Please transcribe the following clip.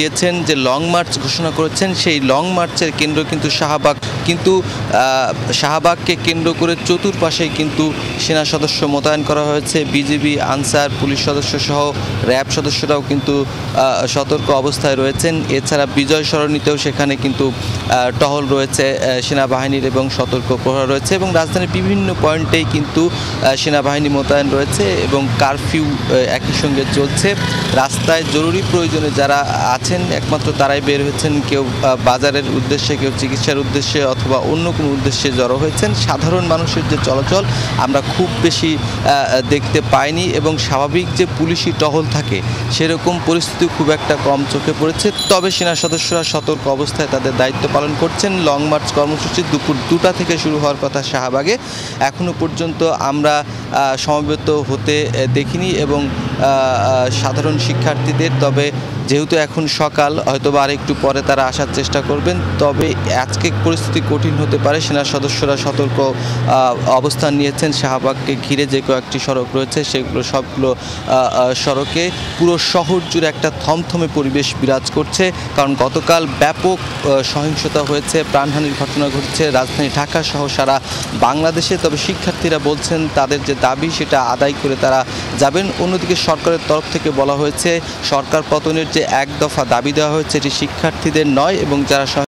দিয়েছেন, যে long March ঘোষণা করেছেন, সেই লং মার্চের কেন্দ্র কিন্তু শাহবাগ। কিন্তু শাহবাগকে কেন্দ্র করে চতুর্পাশেই কিন্তু সেনা সদস্য মোতায়েন করা হয়েছে। বিজিবি, আনসার, পুলিশ সদস্য সহ র্যাব সদস্যরাও কিন্তু সতর্ক অবস্থায় রয়েছেন। এছাড়া বিজয় সরণিতেও সেখানে কিন্তু টহল রয়েছে সেনাবাহিনীর এবং সতর্ক প্রহরা রয়েছে, এবং রাজধানীর বিভিন্ন পয়েন্টেই কিন্তু সেনাবাহিনী মোতায়েন রয়েছে এবং কারফিউ একই সঙ্গে চলছে। রাস্তায় জরুরি প্রয়োজনে যারা আছেন একমাত্র তারাই বের হয়েছেন, কেউ বাজারের উদ্দেশ্যে, কেউ চিকিৎসার উদ্দেশ্যে অথবা অন্য কোনো উদ্দেশ্যে জড়ো হয়েছেন। সাধারণ মানুষের যে চলাচল আমরা খুব বেশি দেখতে পাইনি, এবং স্বাভাবিক যে পুলিশি টহল থাকে সেরকম পরিস্থিতি খুব একটা কম চোখে পড়েছে। তবে সেনা সদস্যরা সতর্ক অবস্থায় তাদের দায়িত্ব পালন করছেন। লং মার্চ কর্মসূচি দুপুর 2টা থেকে শুরু হওয়ার কথা শাহবাগে, এখনও পর্যন্ত আমরা সমবেত হতে দেখিনি এবং সাধারণ শিক্ষার্থীদের। তবে যেহেতু এখন সকাল, হয়তোবা আর একটু পরে তারা আসার চেষ্টা করবেন। তবে আজকে পরিস্থিতি কঠিন হতে পারে। সেনা সদস্যরা সতর্ক অবস্থান নিয়েছেন। শাহবাগকে ঘিরে যে কয়েকটি সড়ক রয়েছে সেগুলো সবগুলো সড়কে পুরো শহর জুড়ে একটা থমথমে পরিবেশ বিরাজ করছে, কারণ গতকাল ব্যাপক সহিংসতা হয়েছে, প্রাণহানির ঘটনা ঘটছে রাজধানী ঢাকা সহ সারা বাংলাদেশে। তবে শিক্ষার্থীরা বলছেন তাদের যে দাবি সেটা আদায় করে তারা যাবেন। অন্যদিকে সরকারের তরফ থেকে বলা হয়েছে সরকার পতনের যে এক দফা দাবি দেওয়া হয়েছে এটি শিক্ষার্থীদের নয়, এবং যারা